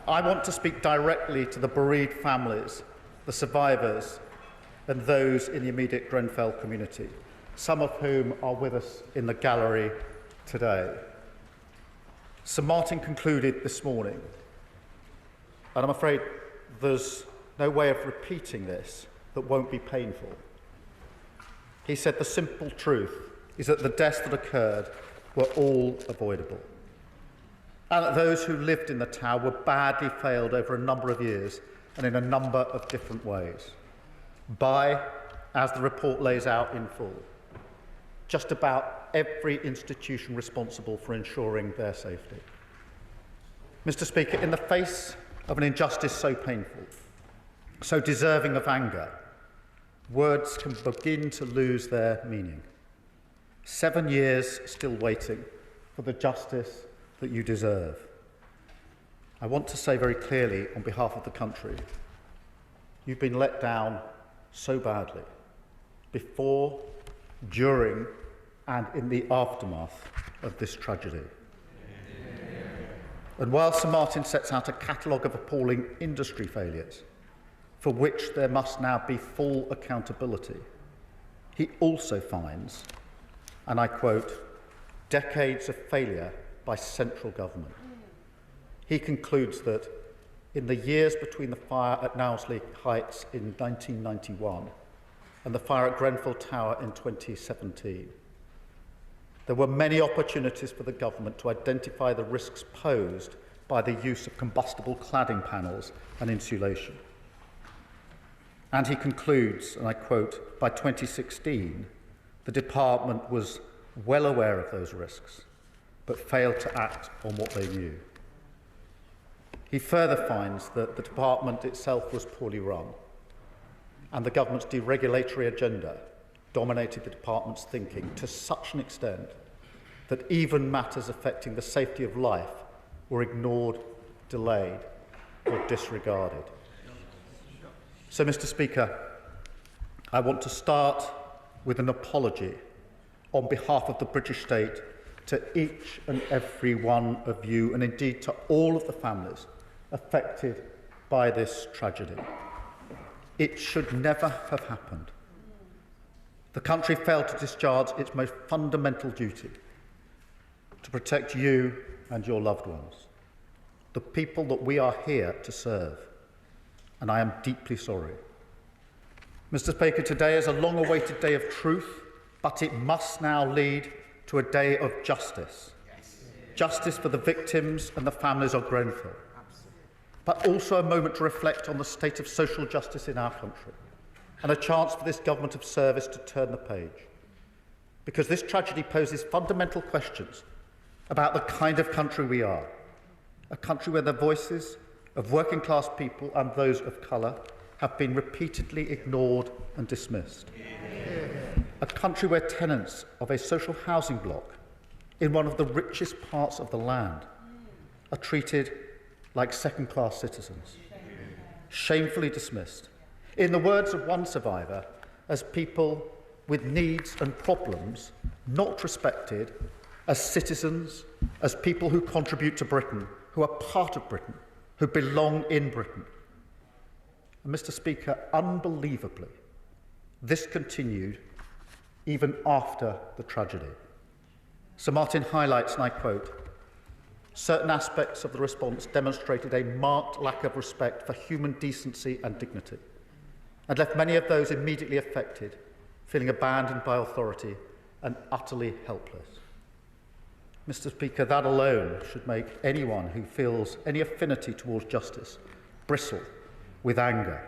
I want to speak directly to the bereaved families, the survivors, and those in the immediate Grenfell community, some of whom are with us in the gallery today. Sir Martin concluded this morning, and I'm afraid there's no way of repeating this that won't be painful. He said the simple truth is that the deaths that occurred were all avoidable, and that those who lived in the tower were badly failed over a number of years and in a number of different ways by, as the report lays out in full, just about every institution responsible for ensuring their safety. Mr. Speaker, in the face of an injustice so painful, so deserving of anger, words can begin to lose their meaning. 7 years still waiting for the justice that you deserve. I want to say very clearly on behalf of the country, you've been let down so badly, before, during, and in the aftermath of this tragedy. And while Sir Martin sets out a catalogue of appalling industry failures, for which there must now be full accountability, he also finds, and I quote, decades of failure by central government. He concludes that in the years between the fire at Knowsley Heights in 1991 and the fire at Grenfell Tower in 2017, there were many opportunities for the government to identify the risks posed by the use of combustible cladding panels and insulation. And he concludes, and I quote, by 2016, the department was well aware of those risks, but failed to act on what they knew. He further finds that the department itself was poorly run, and the government's deregulatory agenda dominated the department's thinking to such an extent that even matters affecting the safety of life were ignored, delayed, or disregarded. So, Mr. Speaker, I want to start with an apology on behalf of the British state to each and every one of you, and indeed to all of the families affected by this tragedy. It should never have happened. The country failed to discharge its most fundamental duty, to protect you and your loved ones, the people that we are here to serve, and I am deeply sorry. Mr. Speaker, today is a long-awaited day of truth, but it must now lead to a day of justice. Yes. Justice for the victims and the families of Grenfell, but also a moment to reflect on the state of social justice in our country, and a chance for this government of service to turn the page. Because this tragedy poses fundamental questions about the kind of country we are, a country where the voices of working class people and those of colour have been repeatedly ignored and dismissed. A country where tenants of a social housing block in one of the richest parts of the land are treated like second-class citizens, shamefully dismissed, in the words of one survivor, as people with needs and problems not respected as citizens, as people who contribute to Britain, who are part of Britain, who belong in Britain. And Mr. Speaker, unbelievably, this continued even after the tragedy. Sir Martin highlights, and I quote, certain aspects of the response demonstrated a marked lack of respect for human decency and dignity, and left many of those immediately affected feeling abandoned by authority and utterly helpless. Mr. Speaker, that alone should make anyone who feels any affinity towards justice bristle with anger.